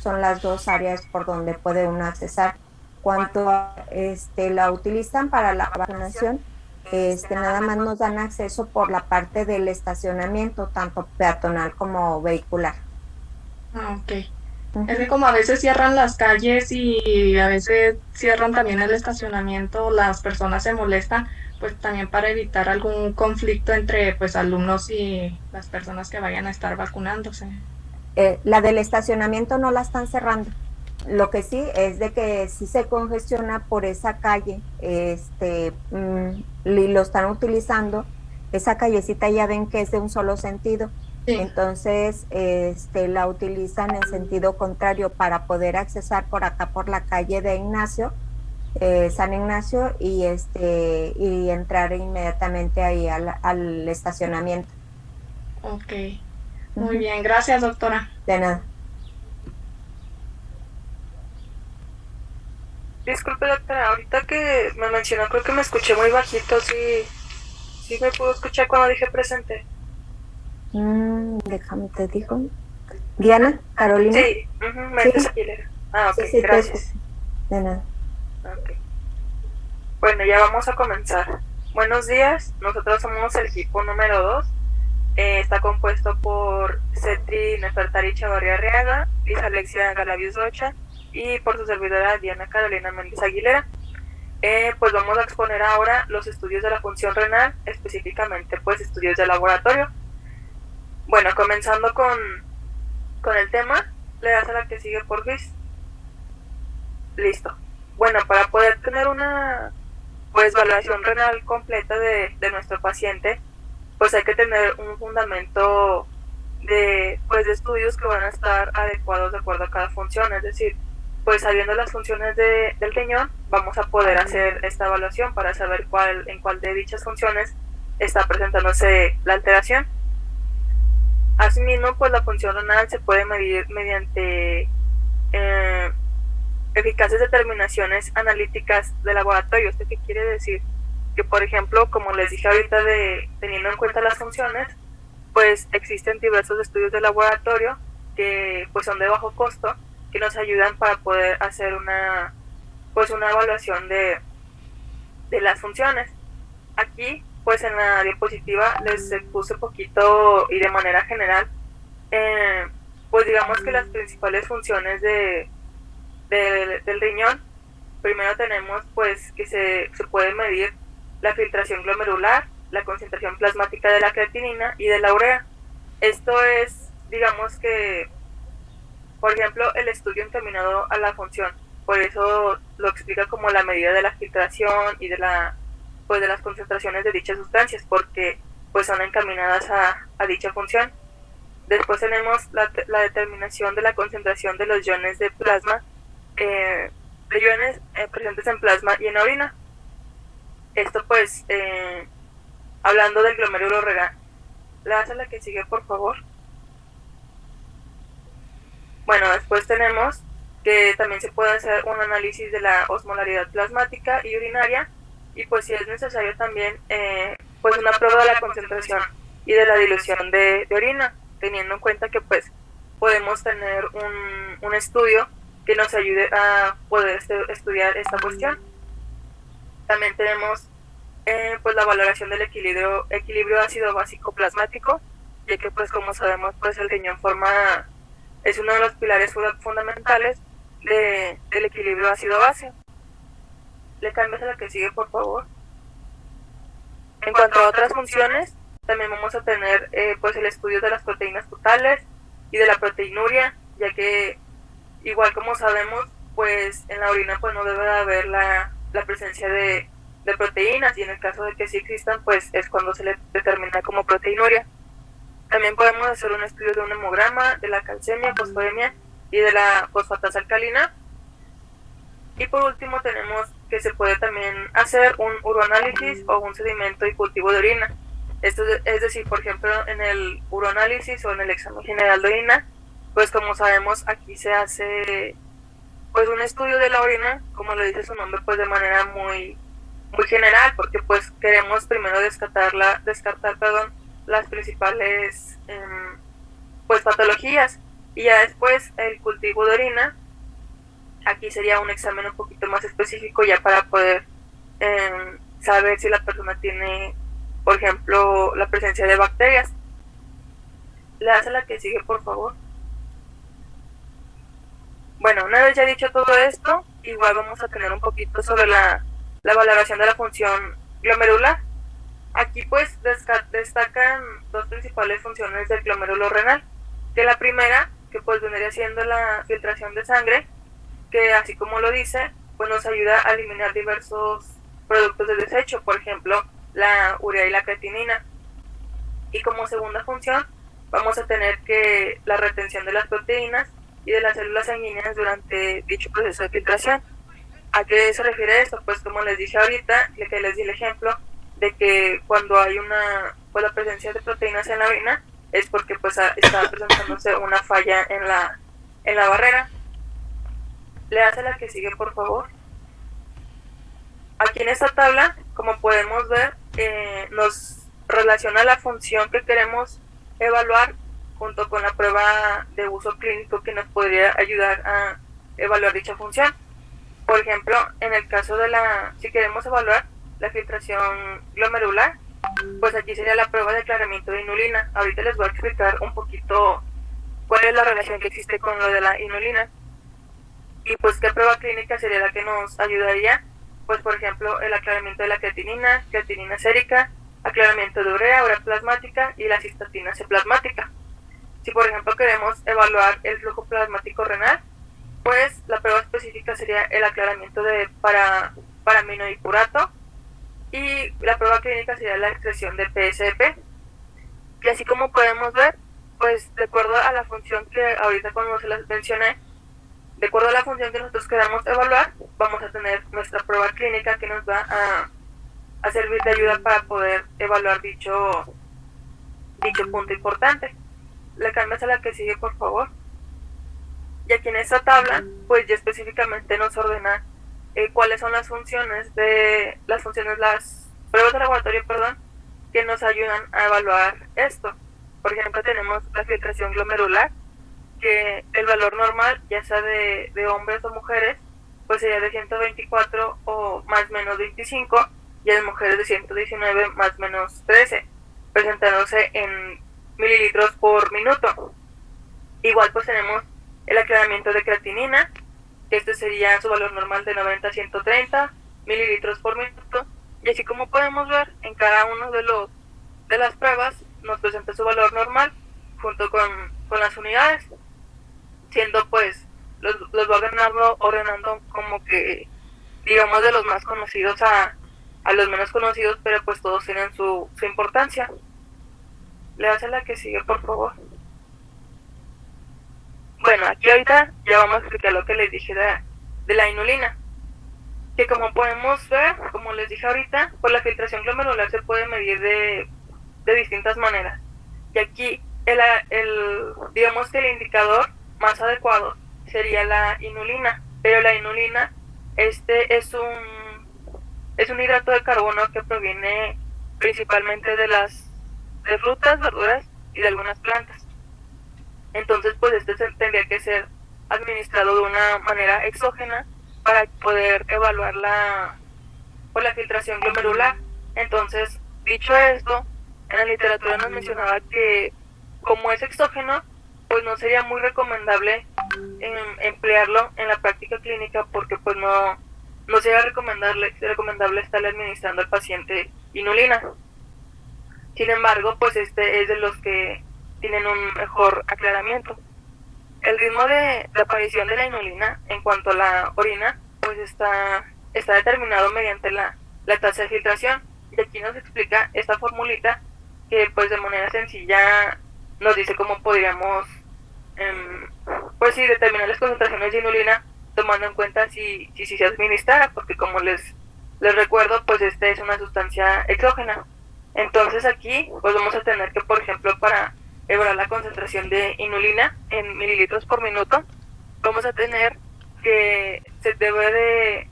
son las dos áreas por donde puede uno accesar. Cuanto a, la utilizan para la vacunación, nada más nos dan acceso por la parte del estacionamiento, tanto peatonal como vehicular. Ah, ok. Es que Ujú. como a veces cierran las calles y a veces cierran también el estacionamiento, las personas se molestan, pues también para evitar algún conflicto entre pues alumnos y las personas que vayan a estar vacunándose. La del estacionamiento no la están cerrando. Lo que sí es de que sí se congestiona por esa calle, y lo están utilizando. Esa callecita ya ven que es de un solo sentido. Sí. Entonces, la utilizan en sentido contrario para poder accesar por acá por la calle de Ignacio, San Ignacio, y entrar inmediatamente ahí al estacionamiento. Ok. Muy Ujú. bien, gracias, doctora. De nada. Disculpe, doctora, ahorita que me mencionó, creo que me escuché muy bajito, sí, sí me pudo escuchar cuando dije presente. Déjame te digo. Diana, Carolina. Sí, Sí, Méndez Aguilera. Ah, ok, sí, sí, te escucho. gracias. De nada. Ok. Bueno, ya vamos a comenzar. Buenos días, nosotros somos el equipo número 2. Está compuesto por Cetri Nefertari Chavarría Arriaga, Liz Alexia Galavius Rocha y por su servidora Diana Carolina Méndez Aguilera. Pues vamos a exponer ahora los estudios de la función renal, específicamente pues estudios de laboratorio. Bueno, comenzando con el tema, le das a la que sigue por Luis. Listo. Bueno, para poder tener una pues valoración renal completa de nuestro paciente, pues hay que tener un fundamento de estudios que van a estar adecuados de acuerdo a cada función, es decir, pues sabiendo las funciones del riñón, vamos a poder hacer esta evaluación para saber en cuál de dichas funciones está presentándose la alteración. Asimismo, pues la función renal se puede medir mediante eh, eficaces determinaciones analíticas de laboratorio. ¿Esto qué quiere decir? Que, por ejemplo, como les dije ahorita, teniendo en cuenta las funciones, pues existen diversos estudios de laboratorio que pues son de bajo costo, que nos ayudan para poder hacer una evaluación de las funciones. Aquí, pues en la diapositiva les puse poquito y de manera general, eh, pues digamos que las principales funciones del riñón. Primero tenemos pues que se puede medir la filtración glomerular, la concentración plasmática de la creatinina y de la urea. Esto es, digamos que, por ejemplo, el estudio encaminado a la función. Por eso lo explica como la medida de la filtración y pues de las concentraciones de dichas sustancias, porque pues son encaminadas a dicha función. Después tenemos la determinación de la concentración de los iones de plasma, de iones presentes en plasma y en orina. Esto pues, hablando del glomérulo renal. ¿Le das a la que sigue, por favor? Bueno, después tenemos que también se puede hacer un análisis de la osmolaridad plasmática y urinaria, y pues si es necesario también pues una prueba de la concentración y de la dilución de orina, teniendo en cuenta que pues podemos tener un estudio que nos ayude a poder estudiar esta cuestión. También tenemos pues la valoración del equilibrio ácido básico plasmático, ya que pues como sabemos pues el riñón es uno de los pilares fundamentales del equilibrio ácido-base. Le cambias a la que sigue, por favor. En cuanto a otras funciones, también vamos a tener pues el estudio de las proteínas totales y de la proteinuria, ya que igual como sabemos, pues en la orina pues no debe de haber la presencia de proteínas, y en el caso de que sí existan, pues es cuando se le determina como proteinuria. También podemos hacer un estudio de un hemograma, de la calcemia, fosfemia y de la fosfatasa alcalina. Y por último tenemos que se puede también hacer un uroanálisis o un sedimento y cultivo de orina. Esto es decir, por ejemplo, en el uroanálisis o en el examen general de orina, pues como sabemos aquí se hace pues un estudio de la orina, como lo dice su nombre, pues de manera muy general, porque pues queremos primero descartar, perdón, las principales pues patologías, Y ya después el cultivo de orina, aquí sería un examen un poquito más específico ya para poder saber si la persona tiene, por ejemplo, la presencia de bacterias. Le das a la que sigue, por favor. Bueno, una vez ya dicho todo esto, igual vamos a tener un poquito sobre la valoración de la función glomerular. Aquí pues destacan dos principales funciones del glomérulo renal, que la primera, que pues vendría siendo la filtración de sangre, que así como lo dice, pues nos ayuda a eliminar diversos productos de desecho, por ejemplo, la urea y la creatinina. Y como segunda función, vamos a tener que la retención de las proteínas y de las células sanguíneas durante dicho proceso de filtración. ¿A qué se refiere esto? Pues como les dije ahorita, que les di el ejemplo de que cuando hay la presencia de proteínas en la orina es porque pues está presentándose una falla en la barrera. Le das a la que sigue, por favor. Aquí en esta tabla, como podemos ver, nos relaciona la función que queremos evaluar junto con la prueba de uso clínico que nos podría ayudar a evaluar dicha función. Por ejemplo, en el caso de si queremos evaluar la filtración glomerular, pues aquí sería la prueba de aclaramiento de inulina. Ahorita les voy a explicar un poquito cuál es la relación que existe con lo de la inulina. Y pues qué prueba clínica sería la que nos ayudaría, pues por ejemplo el aclaramiento de la creatinina sérica, aclaramiento de urea plasmática y la cistatina C plasmática. Si por ejemplo queremos evaluar el flujo plasmático renal, pues la prueba específica sería el aclaramiento de paraminoipurato y la prueba clínica sería la excreción de PSP. Y así como podemos ver, pues de acuerdo a la función que ahorita cuando se las mencioné, de acuerdo a la función que nosotros queramos evaluar, vamos a tener nuestra prueba clínica que nos va a servir de ayuda para poder evaluar dicho punto importante. Le cambias a la que sigue, por favor. Y aquí en esta tabla, pues ya específicamente nos ordena cuáles son las funciones, las pruebas de laboratorio, que nos ayudan a evaluar esto. Por ejemplo, tenemos la filtración glomerular, que el valor normal, ya sea de hombres o mujeres, pues sería de 124 o más menos 25, y de mujeres de 119 más menos 13, presentándose en mililitros por minuto. Igual pues tenemos el aclaramiento de creatinina, que este sería su valor normal de 90 a 130 mililitros por minuto, y así como podemos ver, en cada uno de las pruebas nos presenta su valor normal junto con las unidades, siendo pues los va ordenando como que digamos de los más conocidos a los menos conocidos, pero pues todos tienen su importancia. Le das a la que sigue, por favor. Bueno, aquí ahorita ya vamos a explicar lo que les dije de la inulina, que como podemos ver, como les dije ahorita, pues la filtración glomerular se puede medir de distintas maneras. Y aquí digamos que el indicador más adecuado sería la inulina, pero la inulina es un hidrato de carbono que proviene principalmente de frutas, verduras y de algunas plantas. Entonces pues tendría que ser administrado de una manera exógena para poder evaluar la filtración glomerular. Entonces, dicho esto, en la literatura nos mencionaba que como es exógeno, pues no sería muy recomendable emplearlo en la práctica clínica, porque pues no sería recomendable estarle administrando al paciente inulina. Sin embargo, pues este es de los que tienen un mejor aclaramiento. El ritmo de aparición de la inulina en cuanto a la orina, pues está determinado mediante la tasa de filtración, y aquí nos explica esta formulita que pues de manera sencilla nos dice cómo podríamos pues sí, determinar las concentraciones de inulina tomando en cuenta si se administrara, porque como les recuerdo, pues esta es una sustancia exógena. Entonces aquí pues vamos a tener que, por ejemplo, para evaluar la concentración de inulina en mililitros por minuto, vamos a tener que se deben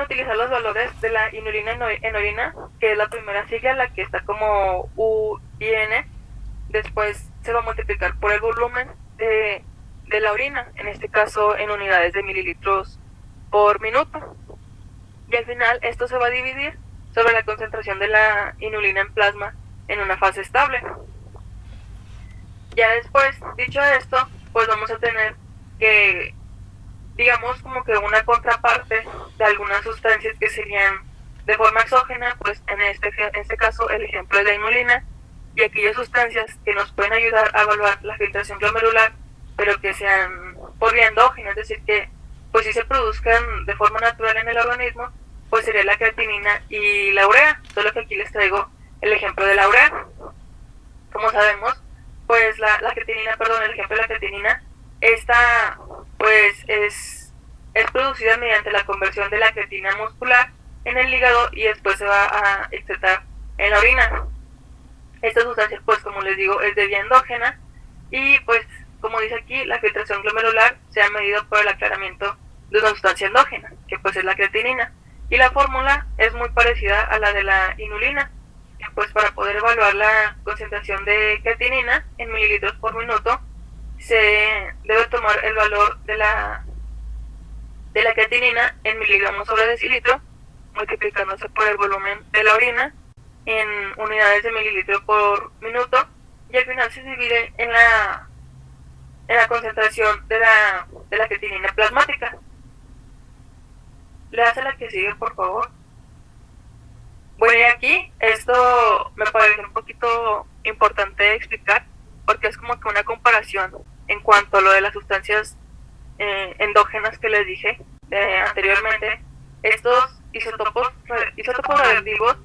utilizar los valores de la inulina en orina, que es la primera sigla, la que está como UIN, después se va a multiplicar por el volumen de la orina, en este caso en unidades de mililitros por minuto. Y al final esto se va a dividir sobre la concentración de la inulina en plasma en una fase estable. Ya después, dicho esto, pues vamos a tener que, digamos, como que una contraparte de algunas sustancias que serían de forma exógena, pues en este caso el ejemplo es la inulina, y aquellas sustancias que nos pueden ayudar a evaluar la filtración glomerular, pero que sean por vía endógena, es decir, que pues si se produzcan de forma natural en el organismo, pues sería la creatinina y la urea, solo que aquí les traigo el ejemplo de la urea. Como sabemos, pues el ejemplo de la creatinina, esta pues es producida mediante la conversión de la creatina muscular en el hígado y después se va a excretar en la orina. Esta sustancia, pues como les digo, es de vía endógena y pues como dice aquí, la filtración glomerular se ha medido por el aclaramiento de una sustancia endógena, que pues es la creatinina. Y la fórmula es muy parecida a la de la inulina, que pues para poder evaluar la concentración de creatinina en mililitros por minuto, se debe tomar el valor de la creatinina en miligramos sobre decilitro, multiplicándose por el volumen de la orina en unidades de mililitro por minuto, y al final se divide en la concentración de la creatinina plasmática. Le hace la que sigue, por favor. Bueno, y aquí esto me parece un poquito importante explicar, porque es como que una comparación en cuanto a lo de las sustancias endógenas que les dije anteriormente. Estos isótopos radioactivos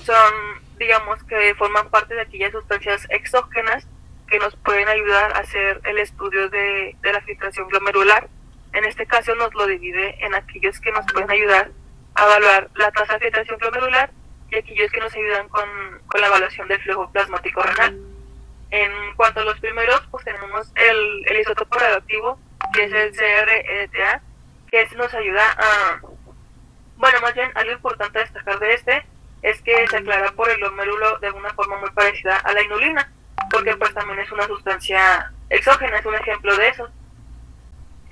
son, digamos, que forman parte de aquellas sustancias exógenas que nos pueden ayudar a hacer el estudio de la filtración glomerular. En este caso nos lo divide en aquellos que nos pueden ayudar a evaluar la tasa de filtración glomerular y aquellos que nos ayudan con la evaluación del flujo plasmático renal. En cuanto a los primeros, pues tenemos el isótopo radioactivo, que es el CrETA, que nos ayuda a... Bueno, más bien, algo importante a destacar de este es que se aclara por el glomérulo de una forma muy parecida a la inulina, porque pues también es una sustancia exógena, es un ejemplo de eso.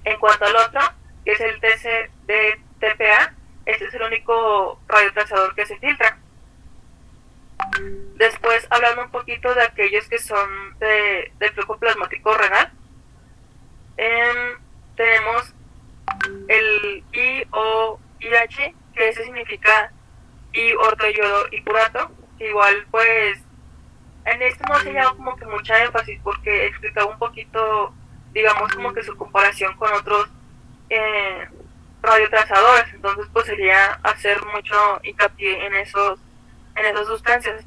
En cuanto al otro, que es el TCD-TPA, este es el único radiotransador que se filtra. Después, hablando un poquito de aquellos que son del flujo plasmático renal, tenemos el IOIH, que ese significa I-ortoyodo hipurato, que igual pues en este no se ha dado como que mucha énfasis porque explicaba un poquito, digamos, como que su comparación con otros radiotransadores, entonces pues sería hacer mucho hincapié en esas sustancias.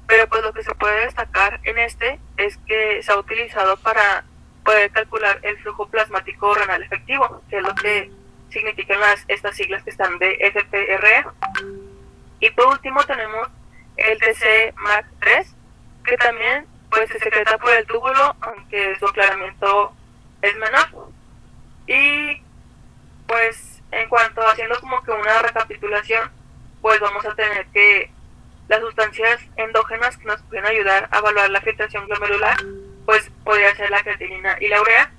Pero pues lo que se puede destacar en este es que se ha utilizado para poder calcular el flujo plasmático renal efectivo, que es lo que significan estas siglas que están de FPRE. Y por último tenemos el TC-MAC3, que también pues se secreta por el túbulo, aunque su aclaramiento es menor. Y pues en cuanto a haciendo como que una recapitulación, pues vamos a tener que las sustancias endógenas que nos pueden ayudar a evaluar la filtración glomerular, pues podría ser la creatinina y la urea,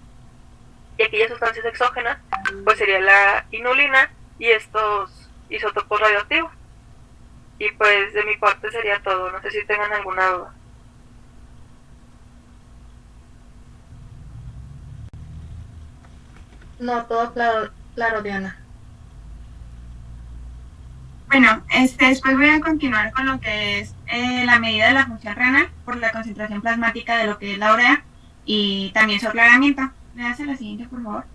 y aquellas sustancias exógenas, pues sería la inulina y estos isótopos radioactivos. Y pues de mi parte sería todo, no sé si tengan alguna duda. No, todo claro, Diana. Bueno, después voy a continuar con lo que es la medida de la función renal por la concentración plasmática de lo que es la urea y también su aclaramiento. ¿Me hace la siguiente, por favor?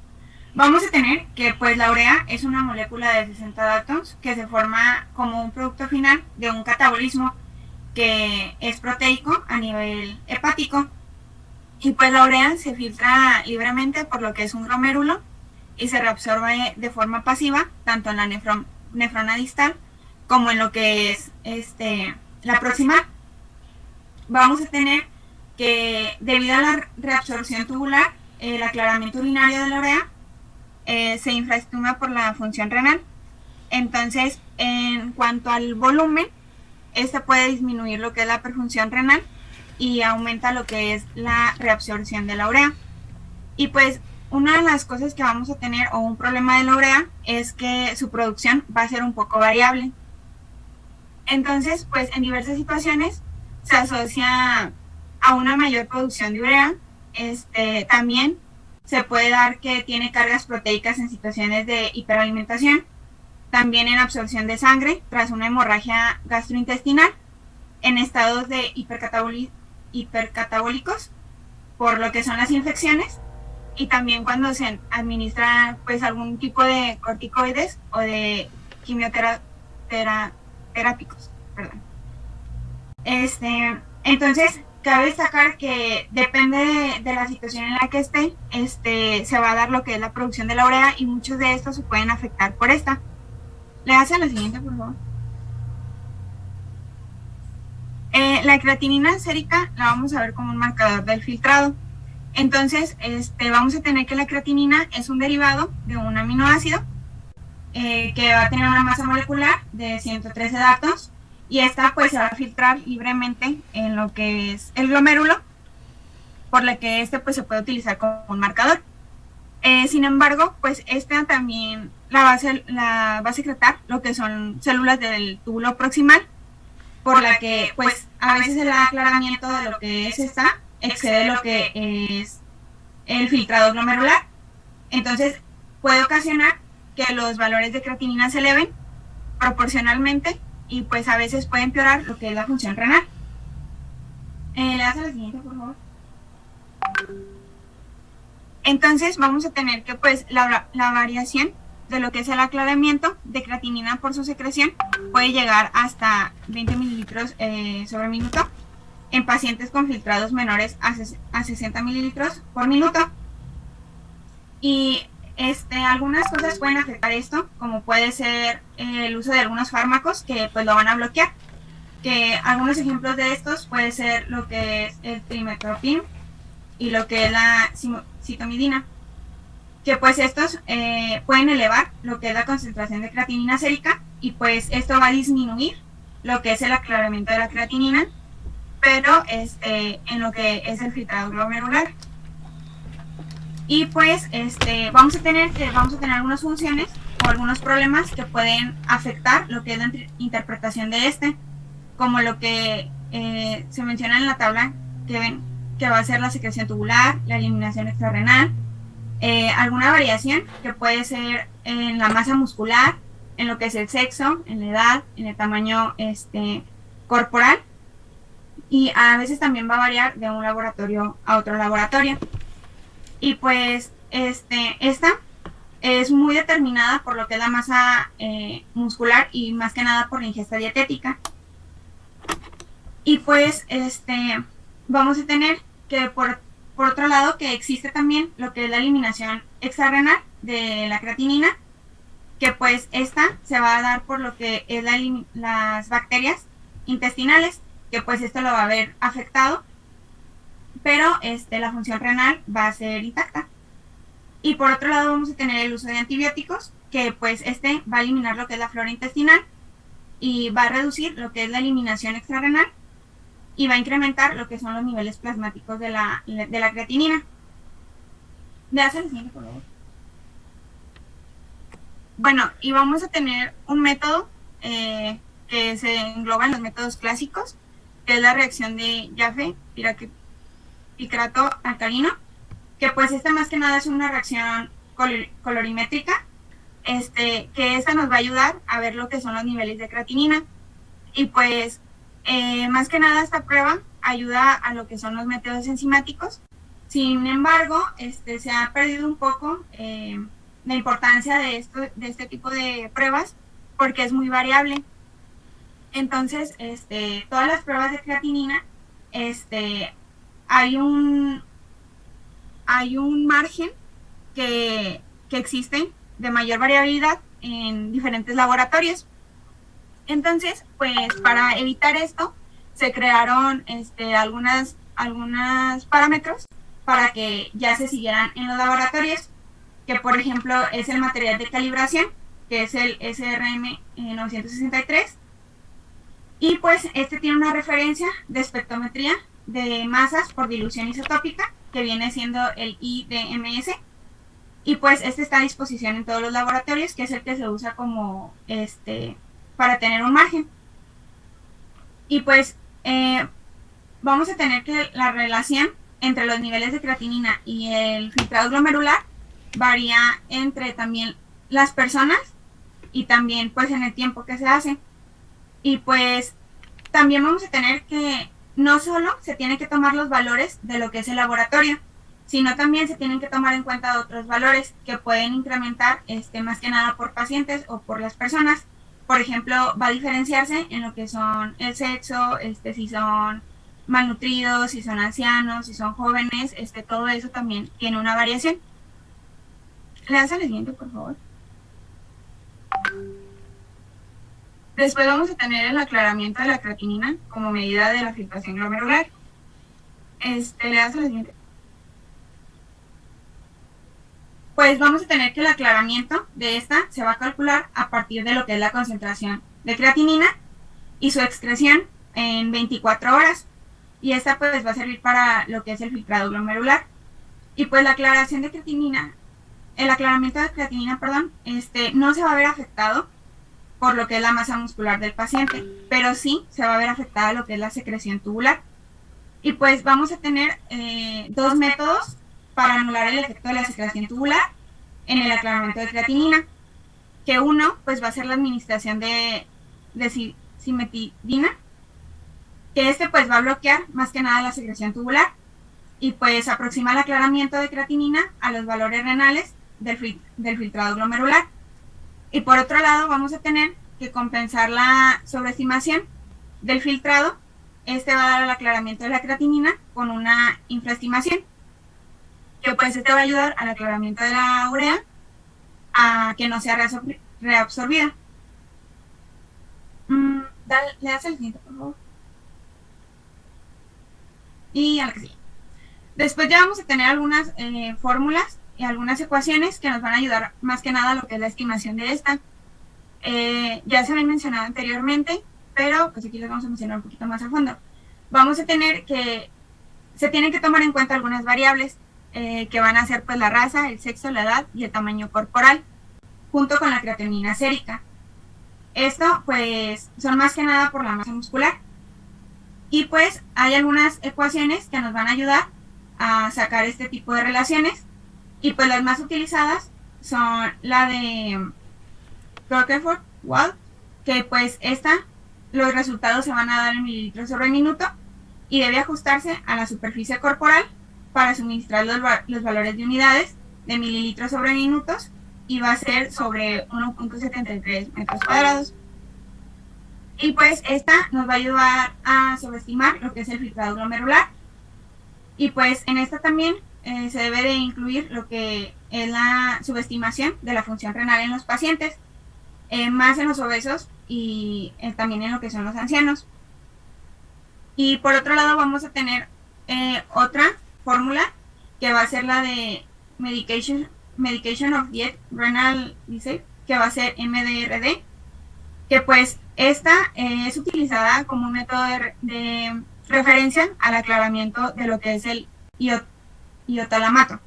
Vamos a tener que pues la urea es una molécula de 60 daltons que se forma como un producto final de un catabolismo que es proteico a nivel hepático, y pues la urea se filtra libremente por lo que es un glomérulo y se reabsorbe de forma pasiva tanto en la nefrona distal como en lo que es la proximal. Vamos a tener que debido a la reabsorción tubular, el aclaramiento urinario de la urea se infraestima por la función renal. Entonces, en cuanto al volumen, puede disminuir lo que es la perfunción renal y aumenta lo que es la reabsorción de la urea. Y pues una de las cosas que vamos a tener, o un problema de la urea, es que su producción va a ser un poco variable. Entonces, pues en diversas situaciones se asocia a una mayor producción de urea. También se puede dar que tiene cargas proteicas en situaciones de hiperalimentación, también en absorción de sangre tras una hemorragia gastrointestinal, en estados de hipercatabólicos por lo que son las infecciones, y también cuando se administra pues algún tipo de corticoides o de quimioterápicos, perdón. Entonces cabe destacar que depende de la situación en la que esté, se va a dar lo que es la producción de la urea, y muchos de estos se pueden afectar por esta. Le hace la siguiente, por favor. La creatinina sérica la vamos a ver como un marcador del filtrado. Entonces, vamos a tener que la creatinina es un derivado de un aminoácido que va a tener una masa molecular de 113 datos, y esta pues se va a filtrar libremente en lo que es el glomérulo, por lo que pues se puede utilizar como un marcador. Sin embargo, pues también la va a secretar lo que son células del túbulo proximal, por la que pues a veces el aclaramiento de lo que es esta excede lo que es el filtrado glomerular. Entonces puede ocasionar que los valores de creatinina se eleven proporcionalmente, y pues a veces puede empeorar lo que es la función renal. Le das a la siguiente, por favor. Entonces vamos a tener que pues la variación de lo que es el aclaramiento de creatinina por su secreción puede llegar hasta 20 mililitros sobre minuto en pacientes con filtrados menores a 60 mililitros por minuto. Y algunas cosas pueden afectar esto, como puede ser el uso de algunos fármacos que pues lo van a bloquear, que algunos ejemplos de estos puede ser lo que es el trimethoprim y lo que es la citomidina, que pues estos pueden elevar lo que es la concentración de creatinina sérica, y pues esto va a disminuir lo que es el aclaramiento de la creatinina, pero en lo que es el filtrado glomerular. Y pues vamos a tener algunas funciones o algunos problemas que pueden afectar lo que es la interpretación de como lo que se menciona en la tabla que ven, que va a ser la secreción tubular, la eliminación extrarrenal, alguna variación que puede ser en la masa muscular, en lo que es el sexo, en la edad, en el tamaño corporal, y a veces también va a variar de un laboratorio a otro laboratorio. Y pues esta es muy determinada por lo que es la masa muscular, y más que nada por la ingesta dietética. Y pues vamos a tener que por otro lado que existe también lo que es la eliminación extrarrenal de la creatinina, que pues esta se va a dar por lo que es las bacterias intestinales, que pues esto lo va a haber afectado, pero la función renal va a ser intacta. Y por otro lado vamos a tener el uso de antibióticos, que pues va a eliminar lo que es la flora intestinal y va a reducir lo que es la eliminación extrarrenal, y va a incrementar lo que son los niveles plasmáticos de la creatinina. ¿Me hace el siguiente, por favor? Bueno, y vamos a tener un método que se engloba en los métodos clásicos, que es la reacción de Jaffe-Picrato alcalino, que pues más que nada es una reacción colorimétrica, que esta nos va a ayudar a ver lo que son los niveles de creatinina. Y pues más que nada esta prueba ayuda a lo que son los métodos enzimáticos. Sin embargo, se ha perdido un poco la importancia de este tipo de pruebas, porque es muy variable. Entonces, todas las pruebas de creatinina, hay un margen que existe de mayor variabilidad en diferentes laboratorios. Entonces, pues para evitar esto, se crearon algunos parámetros para que ya se siguieran en los laboratorios, que por ejemplo es el material de calibración, que es el SRM 963, y pues tiene una referencia de espectrometría de masas por dilución isotópica, que viene siendo el IDMS, y pues este está a disposición en todos los laboratorios, que es el que se usa como para tener un margen. Y pues vamos a tener que la relación entre los niveles de creatinina y el filtrado glomerular varía entre también las personas y también pues en el tiempo que se hace. Y pues también vamos a tener que no solo se tienen que tomar los valores de lo que es el laboratorio, sino también se tienen que tomar en cuenta otros valores que pueden incrementar más que nada por pacientes o por las personas. Por ejemplo, va a diferenciarse en lo que son el sexo, si son malnutridos, si son ancianos, si son jóvenes, todo eso también tiene una variación. ¿Le das al siguiente, por favor? Después vamos a tener el aclaramiento de la creatinina como medida de la filtración glomerular. ¿Le das al siguiente? Pues vamos a tener que el aclaramiento de esta se va a calcular a partir de lo que es la concentración de creatinina y su excreción en 24 horas. Y esta pues va a servir para lo que es el filtrado glomerular. Y pues la aclaración de creatinina, el aclaramiento de creatinina, perdón, no se va a ver afectado por lo que es la masa muscular del paciente, pero sí se va a ver afectada lo que es la secreción tubular. Y pues vamos a tener dos métodos para anular el efecto de la secreción tubular en el aclaramiento de creatinina, que uno pues va a ser la administración de cimetidina, que pues va a bloquear más que nada la secreción tubular y pues aproxima el aclaramiento de creatinina a los valores renales del filtrado glomerular. Y por otro lado vamos a tener que compensar la sobreestimación del filtrado. Va a dar el aclaramiento de la creatinina con una infraestimación, que pues va a ayudar al aclaramiento de la urea a que no sea reabsorbida. Le das el siguiente, por favor. Y a la que sigue. Después ya vamos a tener algunas fórmulas y algunas ecuaciones que nos van a ayudar más que nada a lo que es la estimación de esta. Ya se habían mencionado anteriormente, pero pues aquí les vamos a mencionar un poquito más a fondo. Vamos a tener que, se tienen que tomar en cuenta algunas variables que van a ser pues la raza, el sexo, la edad y el tamaño corporal, junto con la creatinina sérica. Esto pues son más que nada por la masa muscular. Y pues hay algunas ecuaciones que nos van a ayudar a sacar este tipo de relaciones. Y pues las más utilizadas son la de Rutherford-Walsh, que pues los resultados se van a dar en mililitros sobre minuto y debe ajustarse a la superficie corporal para suministrar los valores de unidades de mililitros sobre minutos, y va a ser sobre 1.73 metros cuadrados. Y pues esta nos va a ayudar a sobreestimar lo que es el filtrado glomerular. Y pues en esta también se debe de incluir lo que es la subestimación de la función renal en los pacientes, más en los obesos y también en lo que son los ancianos. Y por otro lado vamos a tener otra fórmula que va a ser la de Medication of Diet Renal Disease, que va a ser MDRD, que pues esta es utilizada como un método de referencia al aclaramiento de lo que es el iotalamato,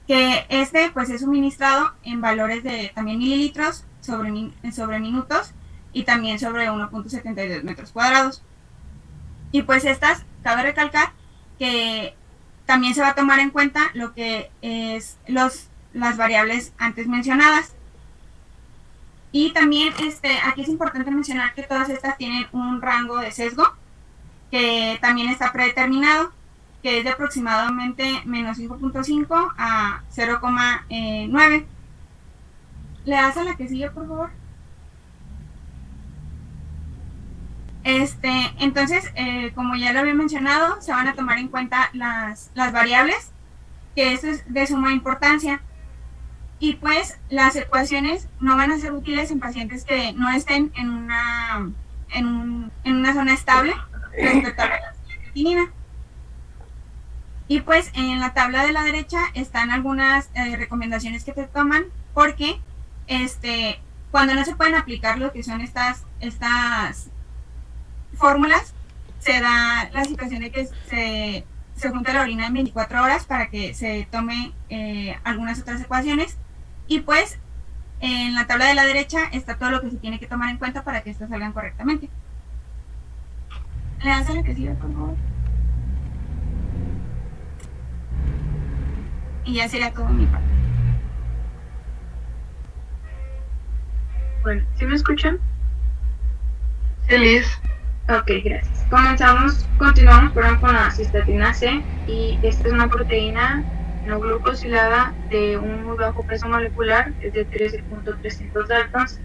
que pues es suministrado en valores de también mililitros sobre minutos y también sobre 1.72 metros cuadrados. Y pues cabe recalcar que también se va a tomar en cuenta lo que es las variables antes mencionadas. Y también aquí es importante mencionar que todas estas tienen un rango de sesgo que también está predeterminado, que es de aproximadamente menos 5.5 a 0,9. ¿Le das a la que sigue, por favor? Entonces, como ya lo había mencionado, se van a tomar en cuenta las variables, que eso es de suma importancia. Y pues las ecuaciones no van a ser útiles en pacientes que no estén en una zona estable respecto a la creatinina. Y pues en la tabla de la derecha están algunas recomendaciones que se toman, porque cuando no se pueden aplicar lo que son estas fórmulas, se da la situación de que se junta la orina en 24 horas para que se tome algunas otras ecuaciones, y pues en la tabla de la derecha está todo lo que se tiene que tomar en cuenta para que estas salgan correctamente. ¿Le das a la que sigue, por favor? Y ya sería todo mi parte. Bueno, ¿sí me escuchan? Sí, Liz. Ok, gracias. Continuamos con la cistatina C, y esta es una proteína no glucosilada de un muy bajo peso molecular, es de 13.300 daltons,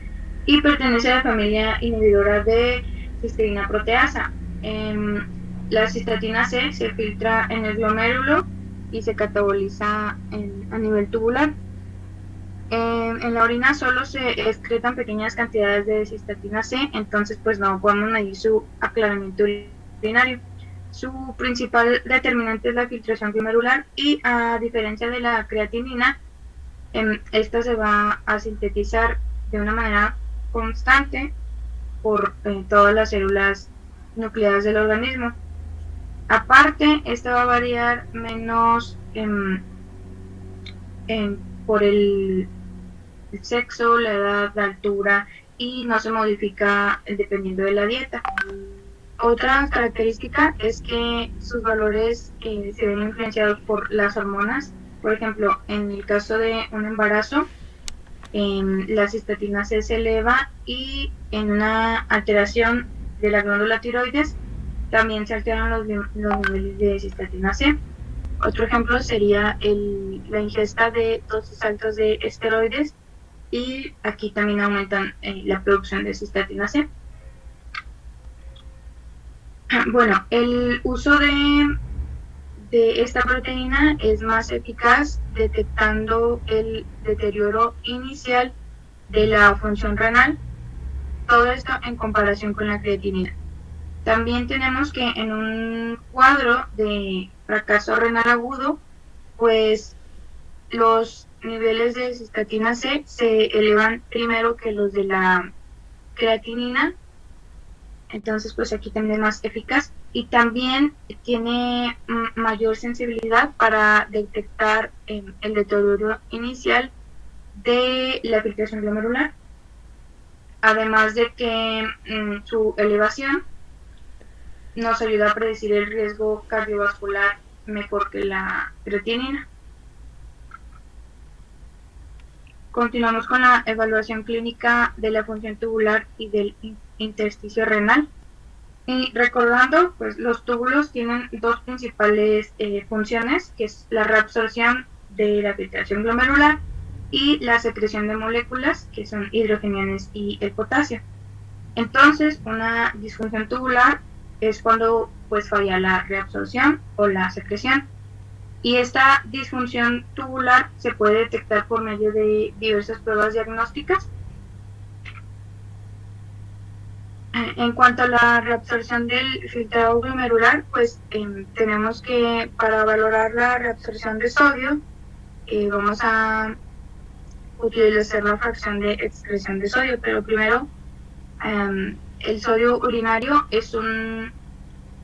y pertenece a la familia inhibidora de cisteína proteasa. La cistatina C se filtra en el glomérulo y se cataboliza a nivel tubular. En la orina solo se excretan pequeñas cantidades de cistatina C, entonces pues no podemos medir su aclaramiento urinario. Su principal determinante es la filtración glomerular, y a diferencia de la creatinina, esta se va a sintetizar de una manera constante por todas las células nucleadas del organismo. Aparte, esta va a variar menos por el sexo, la edad, la altura, y no se modifica dependiendo de la dieta. Otra característica es que sus valores se ven influenciados por las hormonas. Por ejemplo, en el caso de un embarazo, la cistatina C se eleva, y en una alteración de la glándula tiroides también se alteran los niveles de cistatina C. Otro ejemplo sería la ingesta de dosis altas de esteroides, y aquí también aumentan la producción de cistatina C. Bueno, el uso de esta proteína es más eficaz detectando el deterioro inicial de la función renal, todo esto en comparación con la creatinina. También tenemos que en un cuadro de fracaso renal agudo, pues los niveles de cistatina C se elevan primero que los de la creatinina, entonces pues aquí también es más eficaz, y también tiene mayor sensibilidad para detectar el deterioro inicial de la filtración glomerular, además de que su elevación nos ayuda a predecir el riesgo cardiovascular mejor que la creatinina. Continuamos con la evaluación clínica de la función tubular y del intersticio renal. Y recordando, pues los túbulos tienen dos principales funciones, que es la reabsorción de la filtración glomerular y la secreción de moléculas, que son hidrogeniones y el potasio. Entonces, una disfunción tubular es cuando pues falla la reabsorción o la secreción. Y esta disfunción tubular se puede detectar por medio de diversas pruebas diagnósticas. En cuanto a la reabsorción del filtrado glomerular, pues tenemos que, para valorar la reabsorción de sodio, vamos a utilizar la fracción de excreción de sodio, pero primero el sodio urinario es un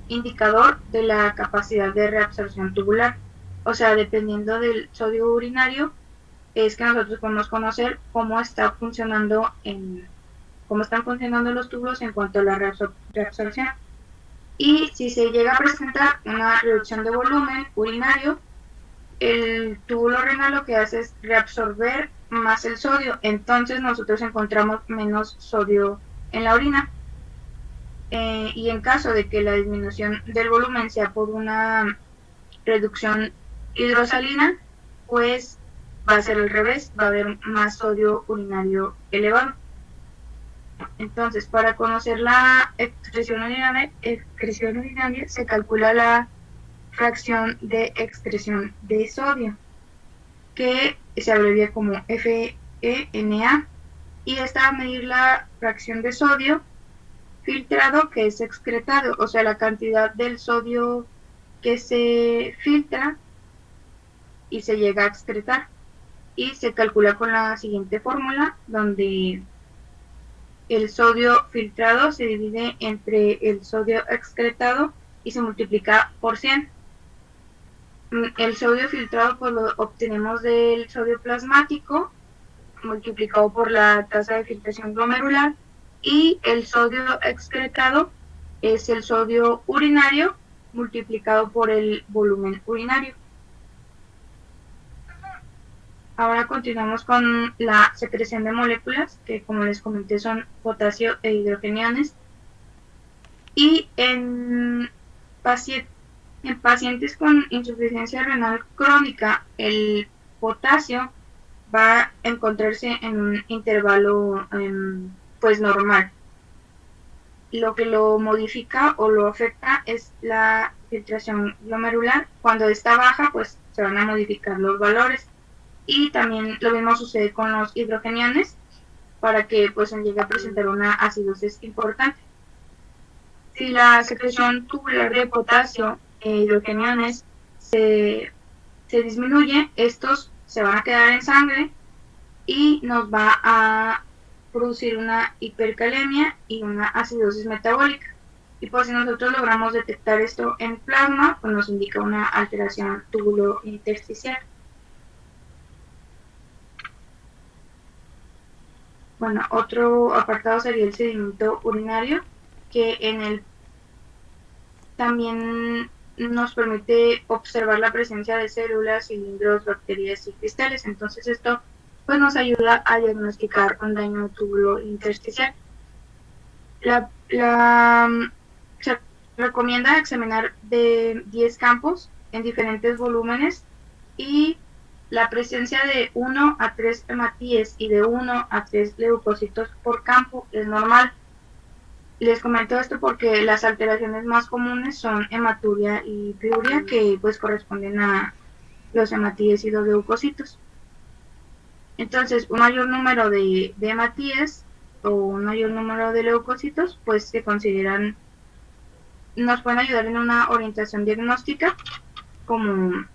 indicador de la capacidad de reabsorción tubular. O sea, dependiendo del sodio urinario, es que nosotros podemos conocer cómo están funcionando los túbulos en cuanto a la reabsorción. Y si se llega a presentar una reducción de volumen urinario, el túbulo renal lo que hace es reabsorber más el sodio, entonces nosotros encontramos menos sodio en la orina. Y en caso de que la disminución del volumen sea por una reducción hidrosalina, pues va a ser al revés, va a haber más sodio urinario elevado. Entonces, para conocer la excreción urinaria se calcula la fracción de excreción de sodio, que se abrevia como FeNA, y esta va a medir la fracción de sodio filtrado que es excretado, o sea, la cantidad del sodio que se filtra y se llega a excretar, y se calcula con la siguiente fórmula, donde el sodio filtrado se divide entre el sodio excretado y se multiplica por 100. El sodio filtrado pues lo obtenemos del sodio plasmático multiplicado por la tasa de filtración glomerular, y el sodio excretado es el sodio urinario multiplicado por el volumen urinario. Ahora continuamos con la secreción de moléculas, que como les comenté son potasio e hidrogeniones. Y en pacientes con insuficiencia renal crónica, el potasio va a encontrarse en un intervalo pues normal. Lo que lo modifica o lo afecta es la filtración glomerular. Cuando está baja, pues se van a modificar los valores. Y también lo mismo sucede con los hidrogeniones, para que pues se llegue a presentar una acidosis importante. Si la secreción tubular de potasio e hidrogeniones se disminuye, estos se van a quedar en sangre y nos va a producir una hipercalemia y una acidosis metabólica. Y pues si nosotros logramos detectar esto en plasma, pues nos indica una alteración túbulo-intersticial. Bueno, otro apartado sería el sedimento urinario, que en el también nos permite observar la presencia de células, cilindros, bacterias y cristales. Entonces esto pues nos ayuda a diagnosticar un daño túbulo intersticial. Se recomienda examinar de 10 campos en diferentes volúmenes, y la presencia de 1 a 3 hematíes y de 1 a 3 leucocitos por campo es normal. Les comento esto porque las alteraciones más comunes son hematuria y piuria, que pues corresponden a los hematíes y los leucocitos. Entonces, un mayor número de hematíes o un mayor número de leucocitos pues se consideran, nos pueden ayudar en una orientación diagnóstica como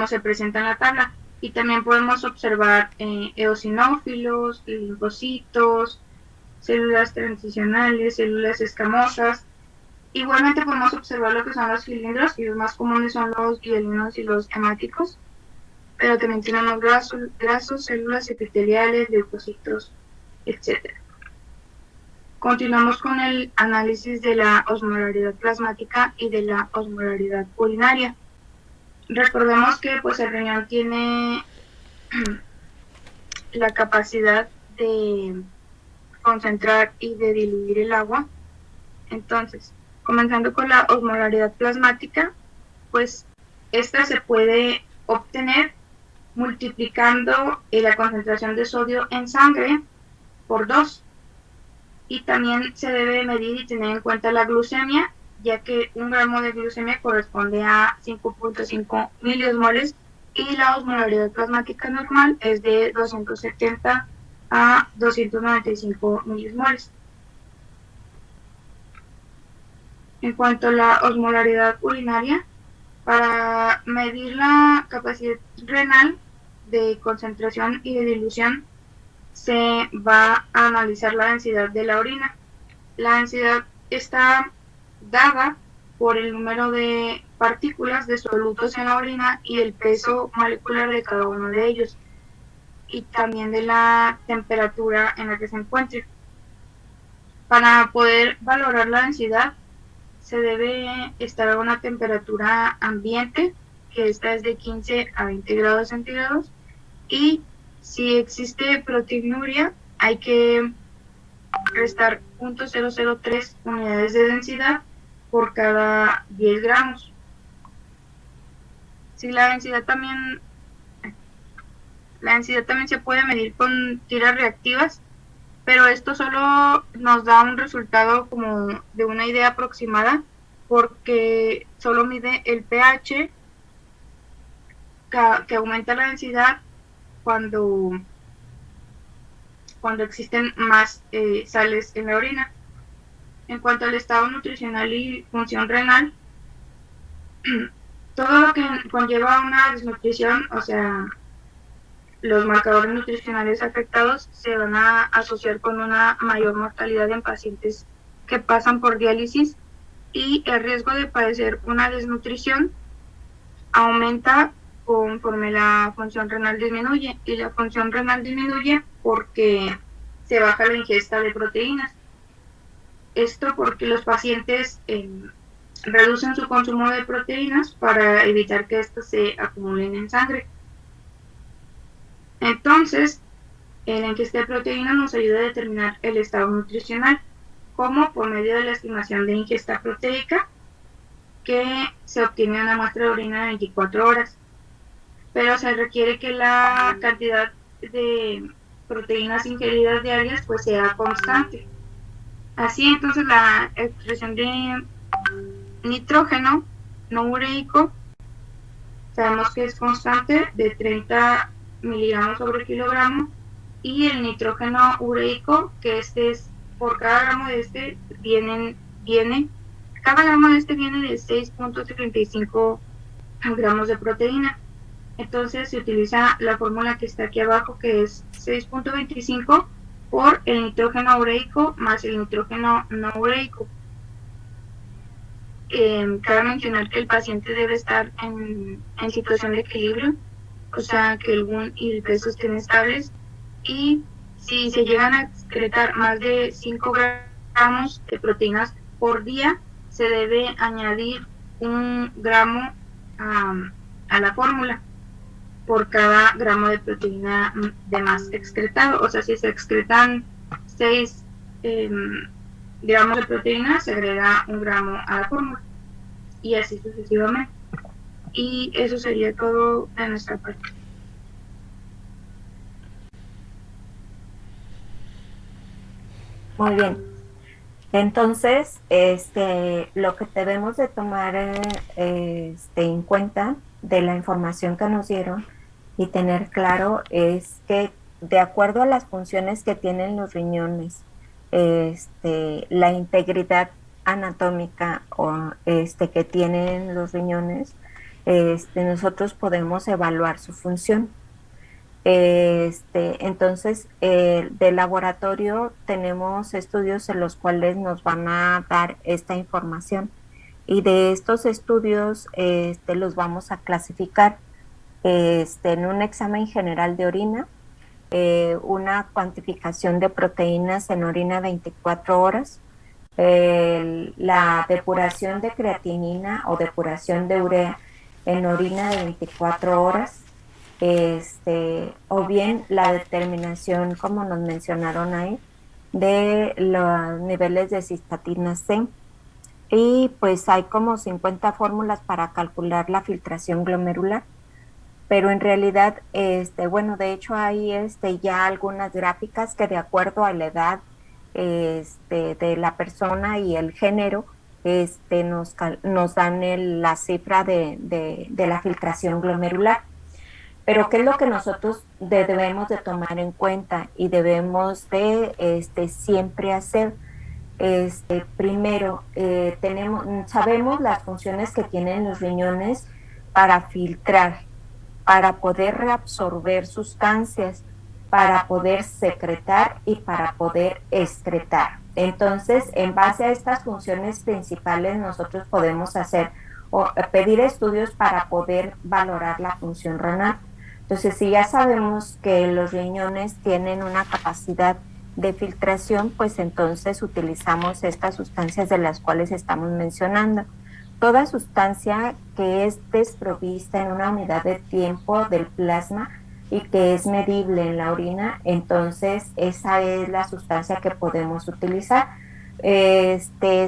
se presenta en la tabla. Y también podemos observar eosinófilos, linfocitos, células transicionales, células escamosas. Igualmente podemos observar lo que son los cilindros, y los más comunes son los hialinos y los hemáticos, pero también tenemos grasos, células epiteliales, leucocitos, etc. Continuamos con el análisis de la osmolaridad plasmática y de la osmolaridad urinaria. Recordemos que pues el riñón tiene la capacidad de concentrar y de diluir el agua. Entonces, comenzando con la osmolaridad plasmática, pues esta se puede obtener multiplicando la concentración de sodio en sangre por 2. Y también se debe medir y tener en cuenta la glucemia, ya que 1 gramo de glucemia corresponde a 5.5 miliosmoles, y la osmolaridad plasmática normal es de 270 a 295 miliosmoles. En cuanto a la osmolaridad urinaria, para medir la capacidad renal de concentración y de dilución, se va a analizar la densidad de la orina. La densidad está dada por el número de partículas de solutos en la orina y el peso molecular de cada uno de ellos, y también de la temperatura en la que se encuentre. Para poder valorar la densidad, se debe estar a una temperatura ambiente, que esta es de 15 a 20 grados centígrados, y si existe proteinuria, hay que restar 0.003 unidades de densidad por cada 10 gramos. Si la densidad también se puede medir con tiras reactivas, pero esto solo nos da un resultado como de una idea aproximada, porque solo mide el pH, que aumenta la densidad cuando existen más sales en la orina. En cuanto al estado nutricional y función renal, todo lo que conlleva una desnutrición, o sea, los marcadores nutricionales afectados se van a asociar con una mayor mortalidad en pacientes que pasan por diálisis, y el riesgo de padecer una desnutrición aumenta conforme la función renal disminuye, y la función renal disminuye porque se baja la ingesta de proteínas. Esto porque los pacientes reducen su consumo de proteínas para evitar que éstas se acumulen en sangre. Entonces, la ingesta de proteínas nos ayuda a determinar el estado nutricional, como por medio de la estimación de ingesta proteica, que se obtiene en una muestra de orina de 24 horas. Pero se requiere que la cantidad de proteínas ingeridas diarias pues sea constante. Así entonces la excreción de nitrógeno no ureico sabemos que es constante de 30 miligramos sobre kilogramo, y el nitrógeno ureico, que este es por cada gramo de este cada gramo de este viene de 6.35 gramos de proteína. Entonces se utiliza la fórmula que está aquí abajo, que es 6.25 por el nitrógeno ureico más el nitrógeno no ureico. Cabe mencionar que el paciente debe estar en situación de equilibrio, o sea que el GUN y el peso estén estables, y si se llegan a excretar más de 5 gramos de proteínas por día, se debe añadir 1 gramo a la fórmula por cada gramo de proteína de más excretado. O sea, si se excretan 6 gramos de proteína, se agrega 1 gramo a la fórmula, y así sucesivamente. Y eso sería todo de nuestra parte. Muy bien. Entonces, lo que debemos de tomar en cuenta de la información que nos dieron y tener claro es que de acuerdo a las funciones que tienen los riñones, la integridad anatómica que tienen los riñones, nosotros podemos evaluar su función. Entonces, de laboratorio tenemos estudios en los cuales nos van a dar esta información, y de estos estudios los vamos a clasificar en un examen general de orina, una cuantificación de proteínas en orina 24 horas, la depuración de creatinina o depuración de urea en orina de 24 horas, o bien la determinación, como nos mencionaron ahí, de los niveles de cistatina C. Y pues hay como 50 fórmulas para calcular la filtración glomerular, pero en realidad, bueno, de hecho hay ya algunas gráficas que de acuerdo a la edad de la persona y el género, nos dan la cifra de la filtración glomerular. Pero ¿qué es lo que nosotros debemos de tomar en cuenta y debemos de siempre hacer? Primero, sabemos las funciones que tienen los riñones para filtrar, para poder reabsorber sustancias, para poder secretar y para poder excretar. Entonces, en base a estas funciones principales, nosotros podemos hacer o pedir estudios para poder valorar la función renal. Entonces, si ya sabemos que los riñones tienen una capacidad de filtración, pues entonces utilizamos estas sustancias de las cuales estamos mencionando. Toda sustancia que es desprovista en una unidad de tiempo del plasma y que es medible en la orina, entonces esa es la sustancia que podemos utilizar,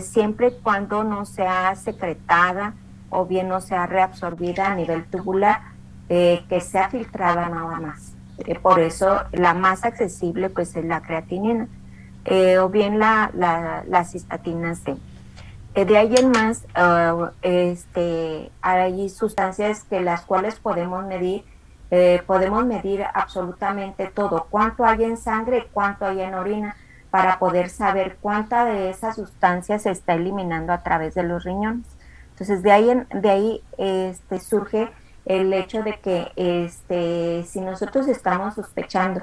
siempre y cuando no sea secretada o bien no sea reabsorbida a nivel tubular, que sea filtrada nada más. Por eso la más accesible pues es la creatinina, o bien la cistatina C. De ahí en más, hay sustancias que las cuales podemos medir absolutamente todo, cuánto hay en sangre, cuánto hay en orina, para poder saber cuánta de esas sustancias se está eliminando a través de los riñones. Entonces de ahí surge el hecho de que si nosotros estamos sospechando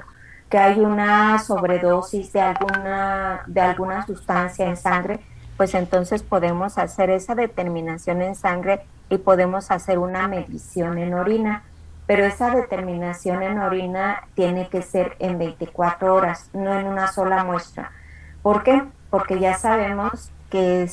que hay una sobredosis de alguna sustancia en sangre, pues entonces podemos hacer esa determinación en sangre y podemos hacer una medición en orina. Pero esa determinación en orina tiene que ser en 24 horas, no en una sola muestra. ¿Por qué? Porque ya sabemos que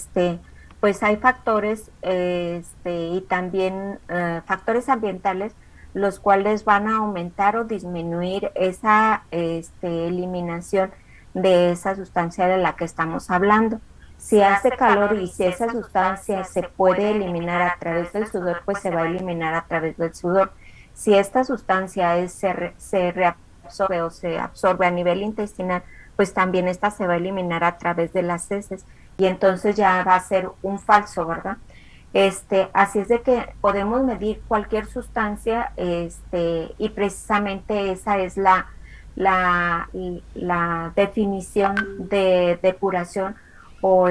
pues hay factores y también factores ambientales los cuales van a aumentar o disminuir esa eliminación de esa sustancia de la que estamos hablando. Si hace calor y si esa sustancia se puede eliminar a través del sudor, pues se va a eliminar a través del sudor. Si esta sustancia se reabsorbe o se absorbe a nivel intestinal, pues también esta se va a eliminar a través de las heces y entonces ya va a ser un falso, ¿verdad? Así es de que podemos medir cualquier sustancia, y precisamente esa es la definición de depuración o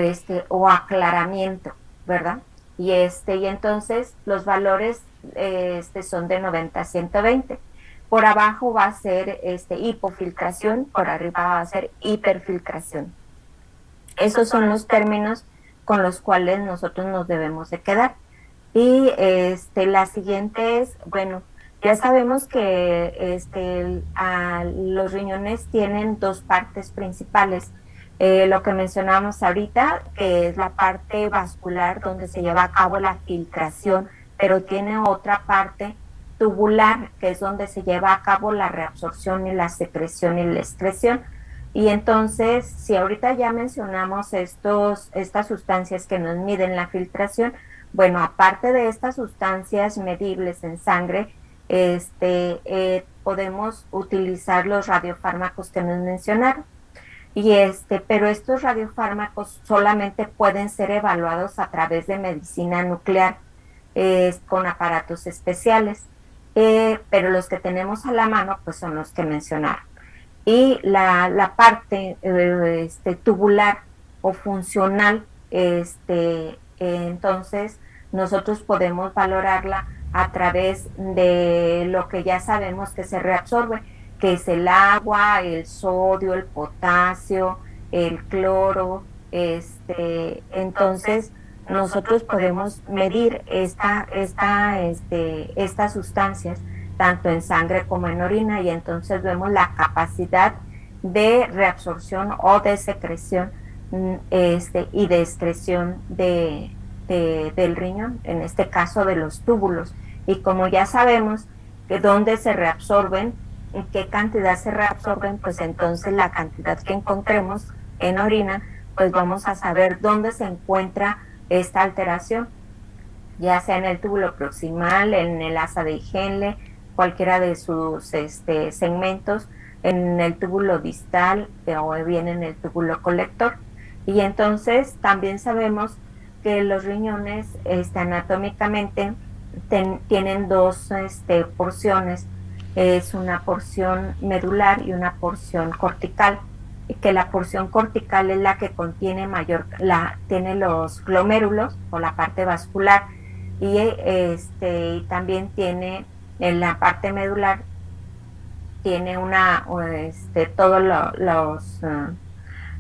aclaramiento, ¿verdad? Y entonces los valores son de 90 a 120. Por abajo va a ser hipofiltración, por arriba va a ser hiperfiltración. Esos son los términos con los cuales nosotros nos debemos de quedar. Y la siguiente es, bueno, ya sabemos que los riñones tienen dos partes principales. Lo que mencionamos ahorita, que es la parte vascular donde se lleva a cabo la filtración, pero tiene otra parte tubular, que es donde se lleva a cabo la reabsorción y la secreción y la excreción. Y entonces, si ahorita ya mencionamos estas sustancias que nos miden la filtración, bueno, aparte de estas sustancias medibles en sangre, podemos utilizar los radiofármacos que nos mencionaron. Pero estos radiofármacos solamente pueden ser evaluados a través de medicina nuclear, con aparatos especiales, pero los que tenemos a la mano, pues son los que mencionaron. Y la parte tubular o funcional, entonces nosotros podemos valorarla a través de lo que ya sabemos que se reabsorbe, que es el agua, el sodio, el potasio, el cloro. Entonces nosotros podemos medir estas sustancias tanto en sangre como en orina, y entonces vemos la capacidad de reabsorción o de secreción y de excreción del riñón, en este caso de los túbulos. Y como ya sabemos que dónde se reabsorben, en qué cantidad se reabsorben, pues entonces la cantidad que encontremos en orina, pues vamos a saber dónde se encuentra esta alteración, ya sea en el túbulo proximal, en el asa de Henle, cualquiera de sus segmentos, en el túbulo distal o bien en el túbulo colector. Y entonces también sabemos que los riñones anatómicamente tienen dos porciones, es una porción medular y una porción cortical, y que la porción cortical es la que contiene tiene los glomérulos o la parte vascular, y también tiene en la parte medular tiene todos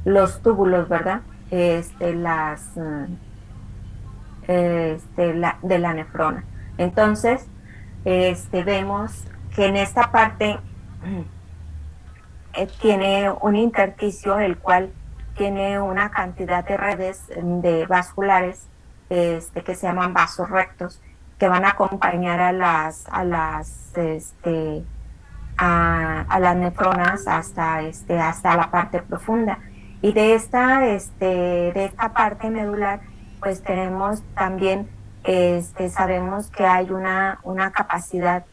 los túbulos, ¿verdad? De la nefrona. Entonces, vemos que en esta parte tiene un intersticio, el cual tiene una cantidad de redes de vasculares que se llaman vasos rectos, que van a acompañar a las nefronas hasta la parte profunda. Y de esta parte medular, pues tenemos también, sabemos que hay una capacidad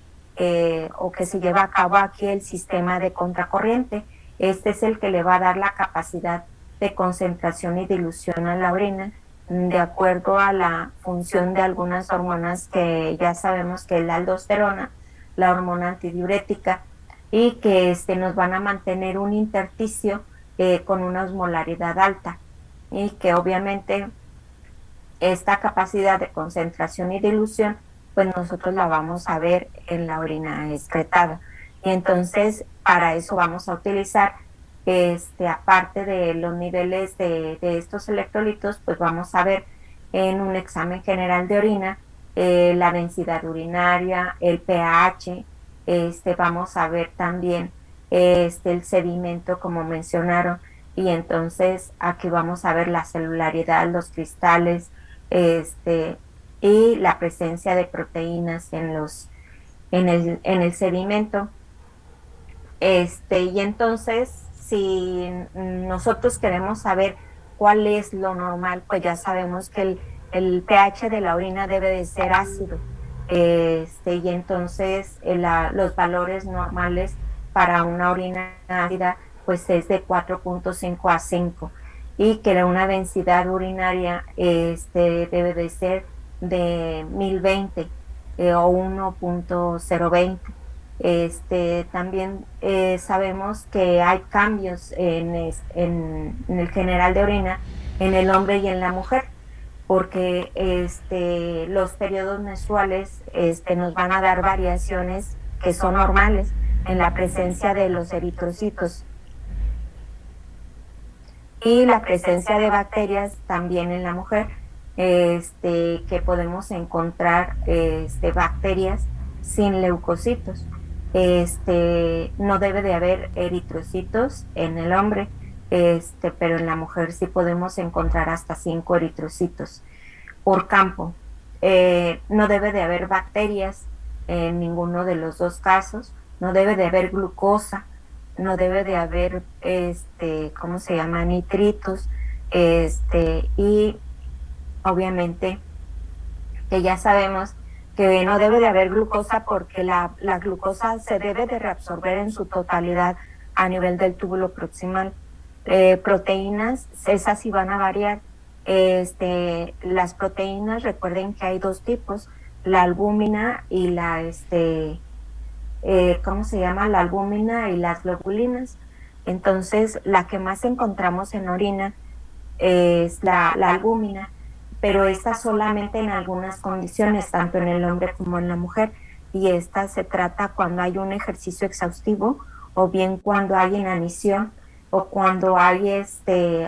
o que se lleva a cabo aquí el sistema de contracorriente. Este es el que le va a dar la capacidad de concentración y dilución a la orina, de acuerdo a la función de algunas hormonas que ya sabemos que es la aldosterona, la hormona antidiurética, y que nos van a mantener un intersticio con una osmolaridad alta, y que obviamente esta capacidad de concentración y dilución pues nosotros la vamos a ver en la orina excretada. Y entonces para eso vamos a utilizar, aparte de los niveles de estos electrolitos, pues vamos a ver en un examen general de orina la densidad urinaria, el pH, vamos a ver también el sedimento como mencionaron, y entonces aquí vamos a ver la celularidad, los cristales, y la presencia de proteínas en el sedimento. Y entonces, si nosotros queremos saber cuál es lo normal, pues ya sabemos que el pH de la orina debe de ser ácido. Y entonces los valores normales para una orina ácida pues es de 4.5 a 5, y que una densidad urinaria debe de ser de 1020 o 1.020. También sabemos que hay cambios en el general de orina en el hombre y en la mujer, porque los periodos menstruales nos van a dar variaciones que son normales en la presencia de los eritrocitos y la presencia de bacterias también en la mujer, que podemos encontrar bacterias sin leucocitos. No debe de haber eritrocitos en el hombre, pero en la mujer sí podemos encontrar hasta 5 eritrocitos por campo. No debe de haber bacterias en ninguno de los dos casos, no debe de haber glucosa, no debe de haber, ¿cómo se llama? Nitritos, y obviamente que ya sabemos que no debe de haber glucosa porque la glucosa se debe de reabsorber en su totalidad a nivel del túbulo proximal. Proteínas, esas sí van a variar. Las proteínas, recuerden que hay dos tipos, la albúmina y la, ¿cómo se llama? La albúmina y las globulinas. Entonces, la que más encontramos en orina es la albúmina, pero esta solamente en algunas condiciones, tanto en el hombre como en la mujer, y esta se trata cuando hay un ejercicio exhaustivo, o bien cuando hay inanición, o cuando hay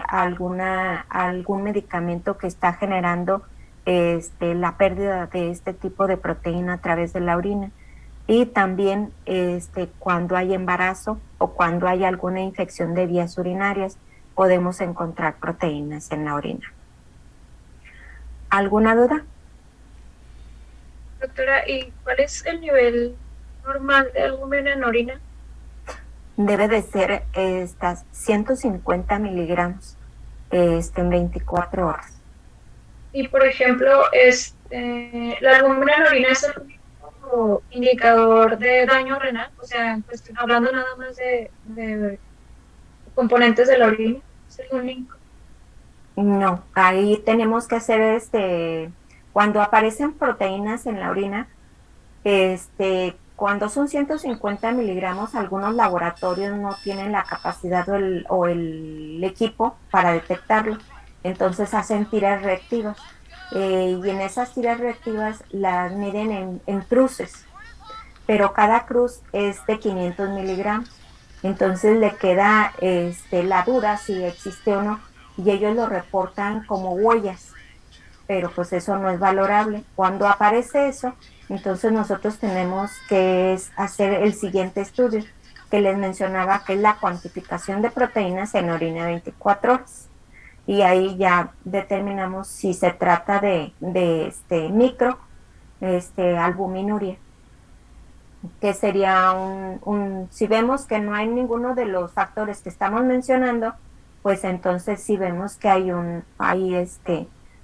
algún medicamento que está generando la pérdida de este tipo de proteína a través de la orina. Y también cuando hay embarazo o cuando hay alguna infección de vías urinarias, podemos encontrar proteínas en la orina. ¿Alguna duda? Doctora, ¿y cuál es el nivel normal de albúmina en orina? Debe de ser 150 miligramos en 24 horas. Y por ejemplo, la albúmina en orina es el único indicador de daño renal, o sea, pues hablando nada más de componentes de la orina, es el único. No, ahí tenemos que hacer cuando aparecen proteínas en la orina, cuando son 150 miligramos, algunos laboratorios no tienen la capacidad o el equipo para detectarlo, entonces hacen tiras reactivas, y en esas tiras reactivas las miden en cruces, pero cada cruz es de 500 miligramos, entonces le queda la duda si existe o no, y ellos lo reportan como huellas, pero pues eso no es valorable. Cuando aparece eso, entonces nosotros tenemos que hacer el siguiente estudio que les mencionaba, que es la cuantificación de proteínas en orina 24 horas. Y ahí ya determinamos si se trata de micro albuminuria, que sería si vemos que no hay ninguno de los factores que estamos mencionando, pues entonces sí vemos que hay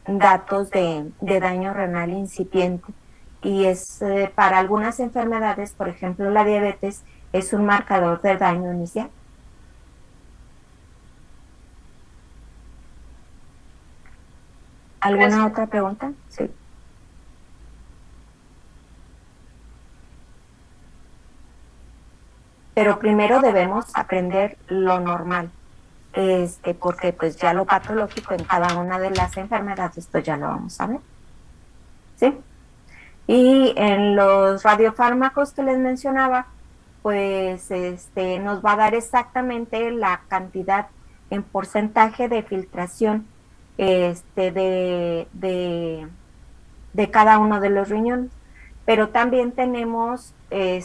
datos de daño renal incipiente, y es para algunas enfermedades, por ejemplo la diabetes, es un marcador de daño inicial. ¿Alguna otra pregunta? Sí. Pero primero debemos aprender lo normal, porque pues ya lo patológico en cada una de las enfermedades pues ya lo vamos a ver. ¿Sí? Y en los radiofármacos que les mencionaba, pues nos va a dar exactamente la cantidad en porcentaje de filtración de cada uno de los riñones. Pero también tenemos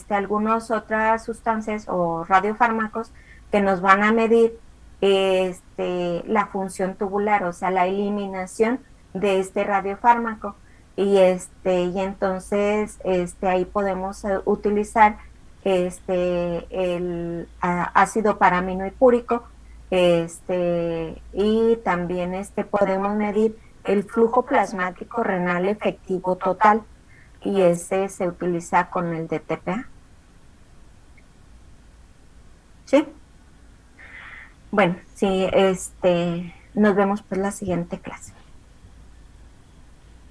algunas otras sustancias o radiofármacos que nos van a medir la función tubular, o sea, la eliminación de este radiofármaco. Y entonces ahí podemos utilizar el ácido paraminoipúrico, y también podemos medir el flujo plasmático renal efectivo total, y ese se utiliza con el DTPA. ¿Sí? Bueno, sí, nos vemos pues la siguiente clase.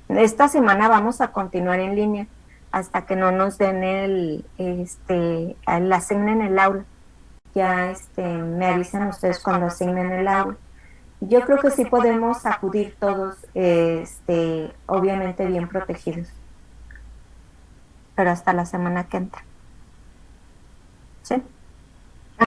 Esta semana vamos a continuar en línea hasta que no nos den asignen el aula. Ya me avisan ustedes cuando asignen el aula. Yo creo que sí podemos acudir todos, obviamente bien protegidos. Pero hasta la semana que entra. ¿Sí?